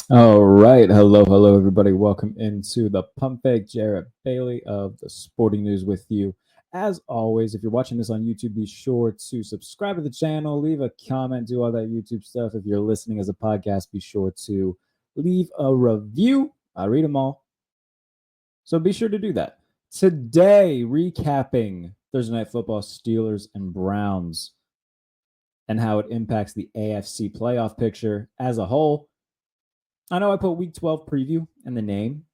All right. Hello, everybody. Welcome into the Pump Fake. Jarrett Bailey of the Sporting News with you. As always, if you're watching this on YouTube, be sure to subscribe to the channel, leave a comment, do all that YouTube stuff. If you're listening as a podcast, be sure to leave a review. I read them all. So be sure to do that. Today, recapping Thursday Night Football, Steelers and Browns, and how it impacts the AFC playoff picture as a whole. I know I put Week 12 preview in the name,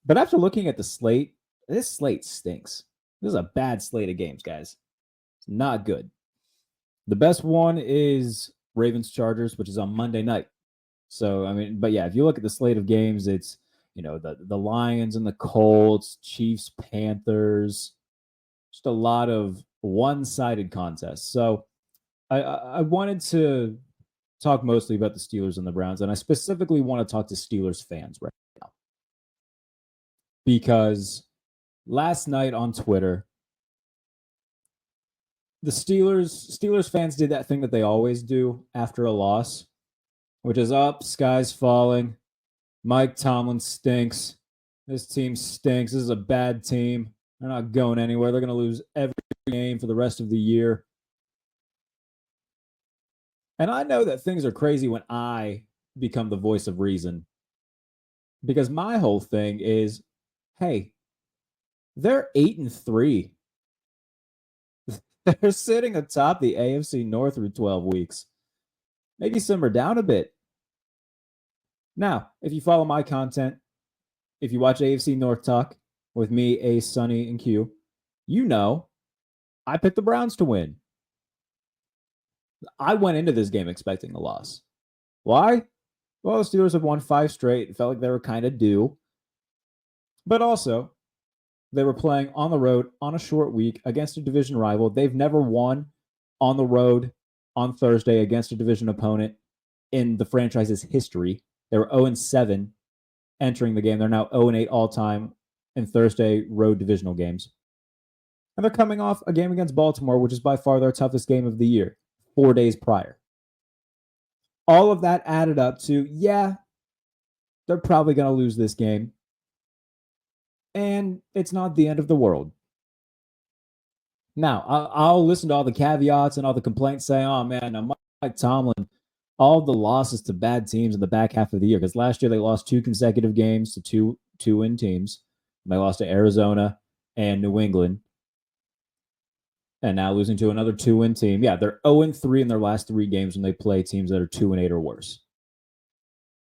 but after looking at the slate, this slate stinks. This is a bad slate of games, guys. It's not good. The best one is Ravens Chargers, which is on Monday night. So, but yeah, if you look at the slate of games, it's, the Lions and the Colts, Chiefs, Panthers, just a lot of one-sided contests. So I wanted to talk mostly about the Steelers and the Browns, and I specifically want to talk to Steelers fans right now. Because last night on Twitter, the Steelers fans did that thing that they always do after a loss, which is up, sky's falling. Mike Tomlin stinks. This team stinks. This is a bad team. They're not going anywhere. They're going to lose every game for the rest of the year. And I know that things are crazy when I become the voice of reason. Because my whole thing is, hey, they're 8-3. They're sitting atop the AFC North through 12 weeks. Maybe simmer down a bit. Now, if you follow my content, if you watch AFC North Talk with me, Ace, Sonny, and Q, you know I picked the Browns to win. I went into this game expecting a loss. Why? Well, the Steelers have won 5 straight. It felt like they were kind of due. But also, they were playing on the road on a short week against a division rival. They've never won on the road on Thursday against a division opponent in the franchise's history. They were 0-7 entering the game. They're now 0-8 all time in Thursday road divisional games. And they're coming off a game against Baltimore, which is by far their toughest game of the year, 4 days prior. All of that added up to, yeah, they're probably going to lose this game. And it's not the end of the world. Now, I'll listen to all the caveats and all the complaints saying, oh, man, now Mike Tomlin, all the losses to bad teams in the back half of the year. Because last year they lost 2 consecutive games to two-win teams. They lost to Arizona and New England. And now losing to another 2-win team. Yeah, they're 0-3 in their last 3 games when they play teams that are 2-8 or worse.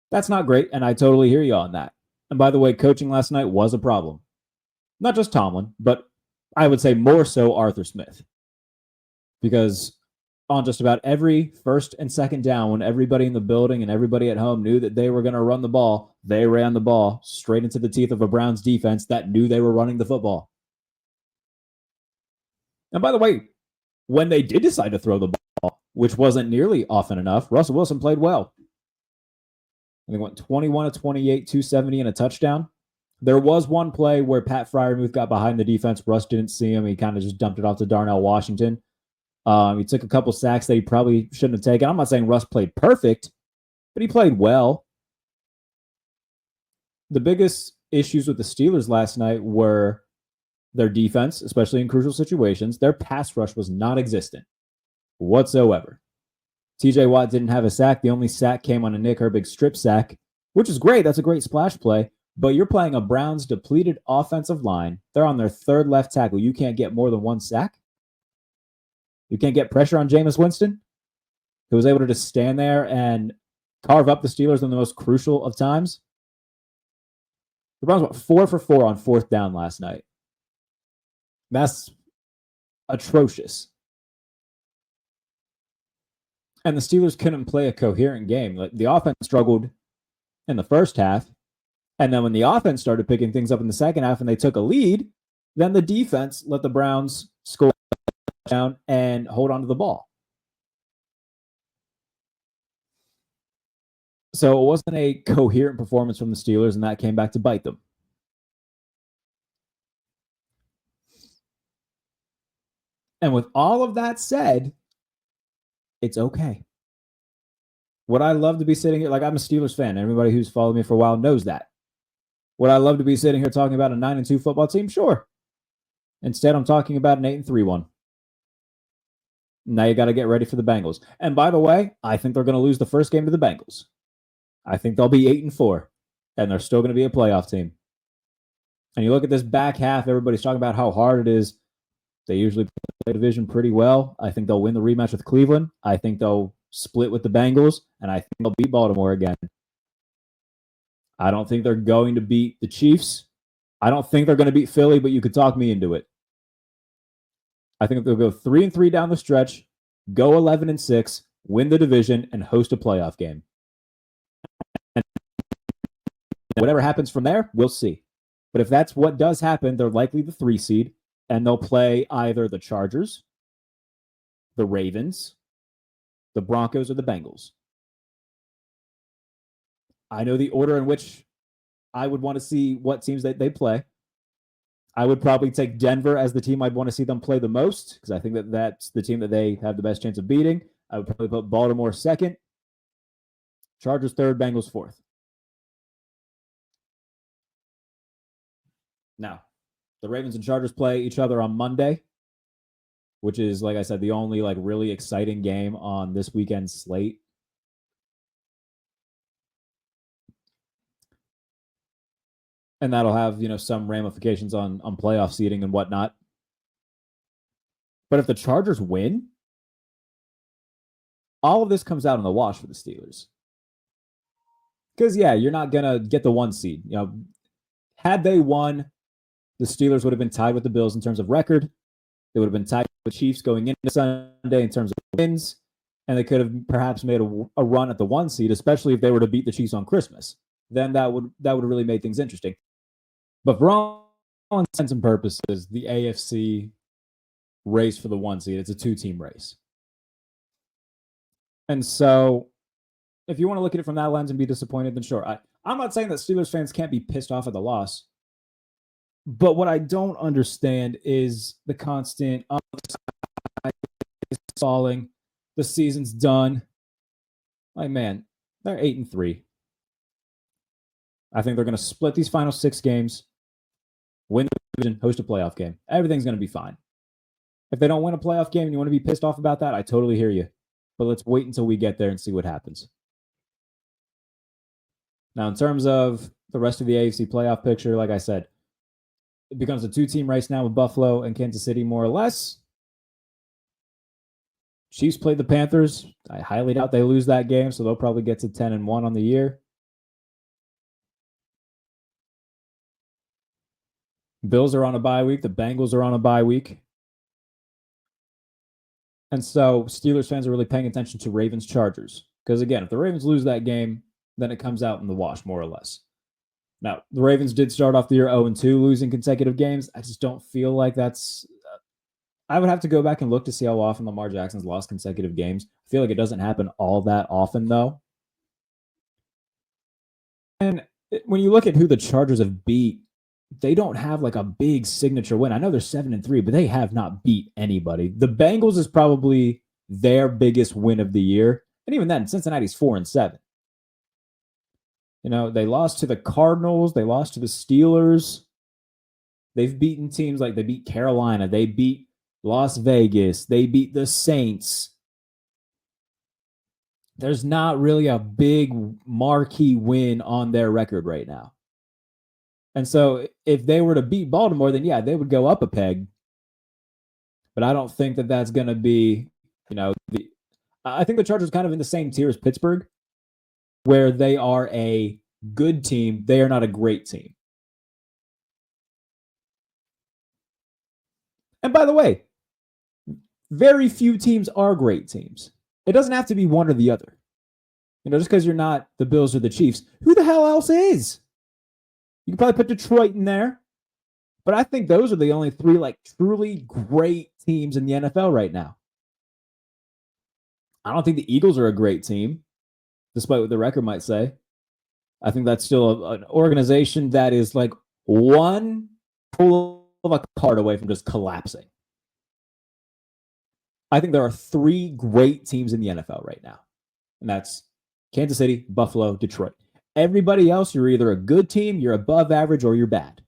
That's not great, and I totally hear you on that. And by the way, coaching last night was a problem. Not just Tomlin, but I would say more so Arthur Smith. Because on just about every first and second down, when everybody in the building and everybody at home knew that they were going to run the ball, they ran the ball straight into the teeth of a Browns defense that knew they were running the football. And by the way, when they did decide to throw the ball, which wasn't nearly often enough, Russell Wilson played well. They went 21 of 28, 270 and a touchdown. There was one play where Pat Freiermuth got behind the defense. Russ didn't see him. He kind of just dumped it off to Darnell Washington. He took a couple sacks that he probably shouldn't have taken. I'm not saying Russ played perfect, but he played well. The biggest issues with the Steelers last night were their defense, especially in crucial situations. Their pass rush was non-existent whatsoever. TJ Watt didn't have a sack. The only sack came on a Nick Herbig strip sack, which is great. That's a great splash play. But you're playing a Browns depleted offensive line. They're on their 3rd left tackle. You can't get more than 1 sack. You can't get pressure on Jameis Winston, who was able to just stand there and carve up the Steelers in the most crucial of times. The Browns went 4 for 4 on 4th down last night. That's atrocious. And the Steelers couldn't play a coherent game. Like, the offense struggled in the first half. And then when the offense started picking things up in the second half and they took a lead, then the defense let the Browns score down and hold on to the ball. So it wasn't a coherent performance from the Steelers, and that came back to bite them. And with all of that said, it's okay. Would I love to be sitting here? Like, I'm a Steelers fan. Everybody who's followed me for a while knows that. Would I love to be sitting here talking about a 9-2 football team? Sure. Instead, I'm talking about an 8-3 one. Now you got to get ready for the Bengals. And by the way, I think they're going to lose the first game to the Bengals. I think they'll be 8-4, and they're still going to be a playoff team. And you look at this back half, everybody's talking about how hard it is. They usually play the division pretty well. I think they'll win the rematch with Cleveland. I think they'll split with the Bengals, and I think they'll beat Baltimore again. I don't think they're going to beat the Chiefs. I don't think they're going to beat Philly, but you could talk me into it. I think they'll go 3-3 down the stretch, go 11-6, win the division, and host a playoff game. And whatever happens from there, we'll see. But if that's what does happen, they're likely the 3 seed, and they'll play either the Chargers, the Ravens, the Broncos, or the Bengals. I know the order in which I would want to see what teams they play. I would probably take Denver as the team I'd want to see them play the most, because I think that that's the team that they have the best chance of beating. I would probably put Baltimore second, Chargers third, Bengals fourth. Now, the Ravens and Chargers play each other on Monday, which is, like I said, the only like really exciting game on this weekend slate. And that'll have, some ramifications on playoff seeding and whatnot. But if the Chargers win, all of this comes out in the wash for the Steelers. Because, yeah, you're not going to get the 1 seed. Had they won, the Steelers would have been tied with the Bills in terms of record. They would have been tied with the Chiefs going into Sunday in terms of wins. And they could have perhaps made a run at the 1 seed, especially if they were to beat the Chiefs on Christmas. Then that would really make things interesting. But for all intents and purposes, the AFC race for the 1 seed, it's a 2-team race. And so if you want to look at it from that lens and be disappointed, then sure. I'm not saying that Steelers fans can't be pissed off at the loss. But what I don't understand is the constant falling. The season's done. Like, man, they're 8-3. I think they're going to split these final 6 games, win the division, host a playoff game. Everything's going to be fine. If they don't win a playoff game and you want to be pissed off about that, I totally hear you. But let's wait until we get there and see what happens. Now, in terms of the rest of the AFC playoff picture, like I said, it becomes a 2-team race now with Buffalo and Kansas City, more or less. Chiefs played the Panthers. I highly doubt they lose that game, so they'll probably get to 10-1 on the year. Bills are on a bye week. The Bengals are on a bye week. And so Steelers fans are really paying attention to Ravens-Chargers. Because, again, if the Ravens lose that game, then it comes out in the wash, more or less. Now, the Ravens did start off the year 0-2, losing consecutive games. I just don't feel like that's... I would have to go back and look to see how often Lamar Jackson's lost consecutive games. I feel like it doesn't happen all that often, though. And when you look at who the Chargers have beat, they don't have like a big signature win. I know they're 7-3, but they have not beat anybody. The Bengals is probably their biggest win of the year. And even then, Cincinnati's 4-7. They lost to the Cardinals. They lost to the Steelers. They've beaten teams like they beat Carolina. They beat Las Vegas. They beat the Saints. There's not really a big marquee win on their record right now. And so if they were to beat Baltimore, then yeah, they would go up a peg. But I don't think that that's going to be, I think the Chargers are kind of in the same tier as Pittsburgh, where they are a good team. They are not a great team. And by the way, very few teams are great teams. It doesn't have to be one or the other. Just because you're not the Bills or the Chiefs, who the hell else is? You can probably put Detroit in there. But I think those are the only 3 like truly great teams in the NFL right now. I don't think the Eagles are a great team, despite what the record might say. I think that's still an organization that is like one pull of a card away from just collapsing. I think there are 3 great teams in the NFL right now. And that's Kansas City, Buffalo, Detroit. Everybody else, you're either a good team, you're above average, or you're bad.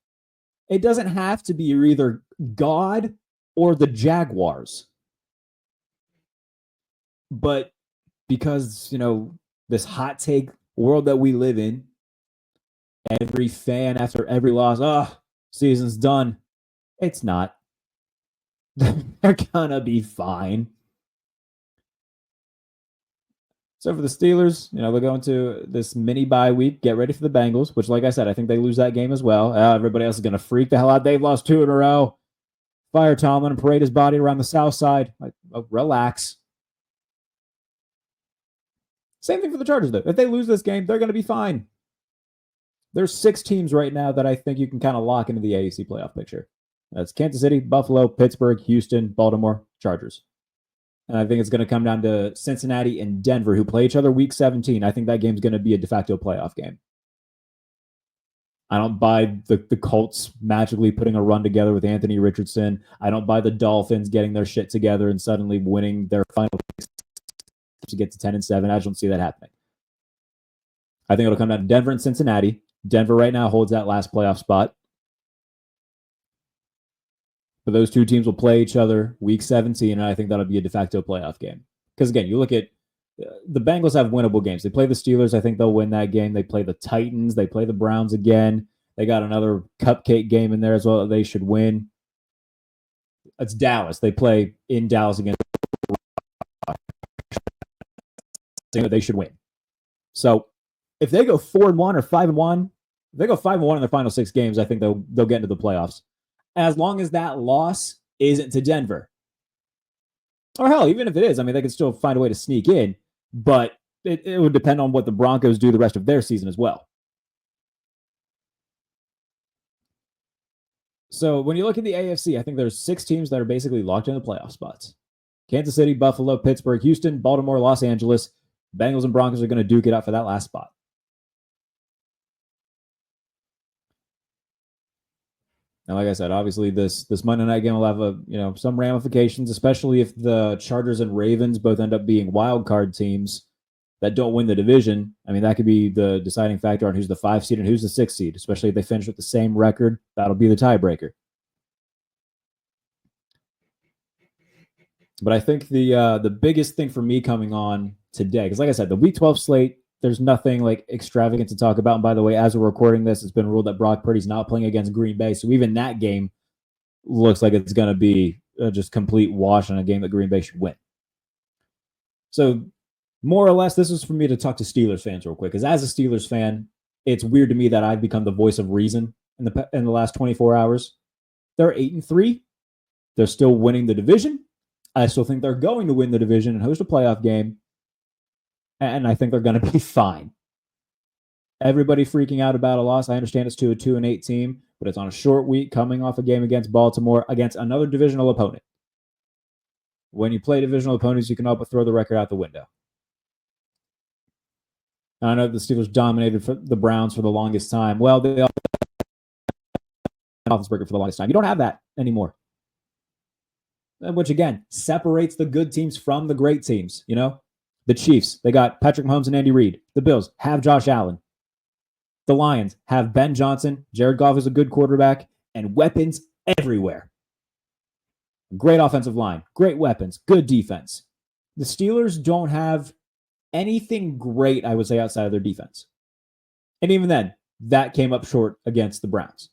It doesn't have to be you're either God or the Jaguars. But because, this hot take world that we live in, every fan after every loss, season's done. It's not. They're gonna be fine. So for the Steelers, they're going to this mini bye week. Get ready for the Bengals, which, like I said, I think they lose that game as well. Everybody else is going to freak the hell out. They've lost 2 in a row. Fire Tomlin and parade his body around the south side. Relax. Same thing for the Chargers, though. If they lose this game, they're going to be fine. There's 6 teams right now that I think you can kind of lock into the AFC playoff picture. That's Kansas City, Buffalo, Pittsburgh, Houston, Baltimore, Chargers. And I think it's going to come down to Cincinnati and Denver, who play each other week 17. I think that game's going to be a de facto playoff game. I don't buy the Colts magically putting a run together with Anthony Richardson. I don't buy the Dolphins getting their shit together and suddenly winning their final to get to 10-7. I just don't see that happening. I think it'll come down to Denver and Cincinnati. Denver right now holds that last playoff spot. But those 2 teams will play each other week 17, and I think that'll be a de facto playoff game. Because, again, you look at the Bengals have winnable games. They play the Steelers. I think they'll win that game. They play the Titans. They play the Browns again. They got another cupcake game in there as well that they should win. It's Dallas. They play in Dallas against they should win. So if they go 4-1 or 5-1, if they go 5-1 in their final 6 games, I think they'll get into the playoffs. As long as that loss isn't to Denver. Or hell, even if it is, they can still find a way to sneak in, but it would depend on what the Broncos do the rest of their season as well. So when you look at the AFC, I think there's 6 teams that are basically locked in the playoff spots. Kansas City, Buffalo, Pittsburgh, Houston, Baltimore, Los Angeles. Bengals and Broncos are going to duke it out for that last spot. Now, like I said, obviously this Monday night game will have some ramifications, especially if the Chargers and Ravens both end up being wild card teams that don't win the division. That could be the deciding factor on who's the 5 seed and who's the 6 seed, especially if they finish with the same record. That'll be the tiebreaker. But I think the biggest thing for me coming on today, because like I said, the Week 12 slate, there's nothing like extravagant to talk about. And by the way, as we're recording this, it's been ruled that Brock Purdy's not playing against Green Bay. So even that game looks like it's going to be just complete wash on a game that Green Bay should win. So more or less, this is for me to talk to Steelers fans real quick. Because as a Steelers fan, it's weird to me that I've become the voice of reason in the last 24 hours. They're 8-3. They're still winning the division. I still think they're going to win the division and host a playoff game. And I think they're going to be fine. Everybody freaking out about a loss. I understand it's to a 2-8 team, but it's on a short week coming off a game against Baltimore against another divisional opponent. When you play divisional opponents, you can help but throw the record out the window. I know the Steelers dominated the Browns for the longest time. Well, they also Roethlisberger for the longest time. You don't have that anymore. Which, again, separates the good teams from the great teams, The Chiefs, they got Patrick Mahomes and Andy Reid. The Bills have Josh Allen. The Lions have Ben Johnson. Jared Goff is a good quarterback, and weapons everywhere. Great offensive line, great weapons, good defense. The Steelers don't have anything great, I would say, outside of their defense. And even then, that came up short against the Browns.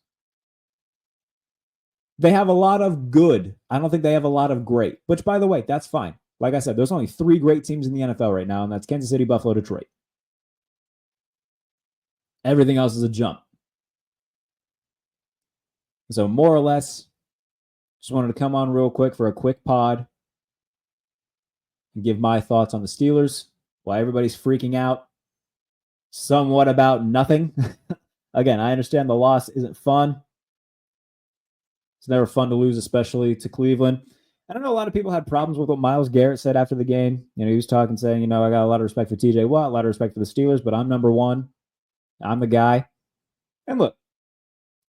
They have a lot of good. I don't think they have a lot of great, which, by the way, that's fine. Like I said, there's only 3 great teams in the NFL right now, and that's Kansas City, Buffalo, Detroit. Everything else is a jump. So more or less, just wanted to come on real quick for a quick pod and give my thoughts on the Steelers while everybody's freaking out somewhat about nothing. Again, I understand the loss isn't fun. It's never fun to lose, especially to Cleveland. I don't know, a lot of people had problems with what Myles Garrett said after the game. He was talking, saying, I got a lot of respect for TJ Watt, a lot of respect for the Steelers, but I'm number one. I'm the guy. And look,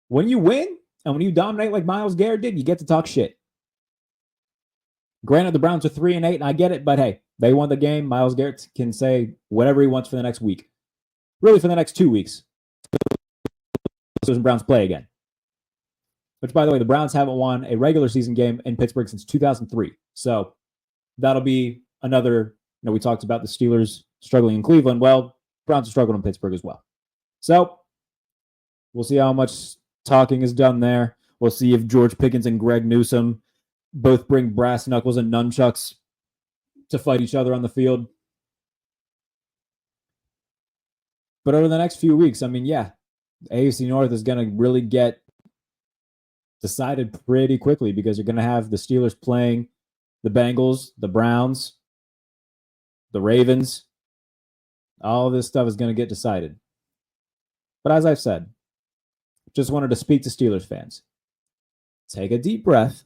when you win and when you dominate like Myles Garrett did, you get to talk shit. Granted, the Browns are 3-8, and I get it, but hey, They won the game. Myles Garrett can say whatever he wants for the next week. Really, for the next 2 weeks. Steelers and Browns play again. Which, by the way, the Browns haven't won a regular season game in Pittsburgh since 2003. So that'll be another, we talked about the Steelers struggling in Cleveland. Well, Browns are struggling in Pittsburgh as well. So we'll see how much talking is done there. We'll see if George Pickens and Greg Newsome both bring brass knuckles and nunchucks to fight each other on the field. But over the next few weeks, the AFC North is going to really get decided pretty quickly because you're going to have the Steelers playing the Bengals, the Browns, the Ravens. All of this stuff is going to get decided. But as I've said, just wanted to speak to Steelers fans. Take a deep breath.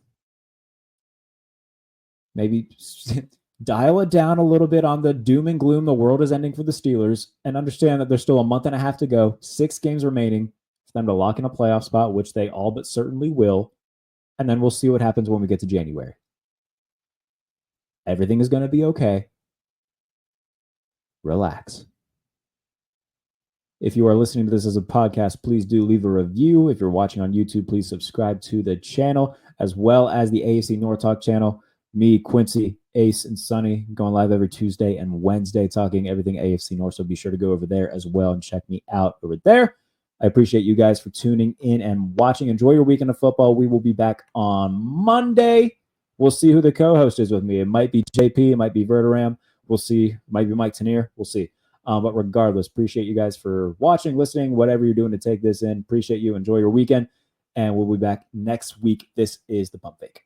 Maybe dial it down a little bit on the doom and gloom. The world is ending for the Steelers, and understand that there's still a month and a half to go, 6 games remaining for them to lock in a playoff spot, which they all but certainly will. And then we'll see what happens when we get to January. Everything is going to be okay. Relax. If you are listening to this as a podcast, please do leave a review. If you're watching on YouTube, please subscribe to the channel, as well as the AFC North Talk channel. Me, Quincy, Ace, and Sonny going live every Tuesday and Wednesday talking everything AFC North. So be sure to go over there as well and check me out over there. I appreciate you guys for tuning in and watching. Enjoy your weekend of football. We will be back on Monday. We'll see who the co-host is with me. It might be JP. It might be Verderam. We'll see. It might be Mike Tanier. We'll see. But regardless, appreciate you guys for watching, listening, whatever you're doing to take this in. Appreciate you. Enjoy your weekend. And we'll be back next week. This is the Pump Fake.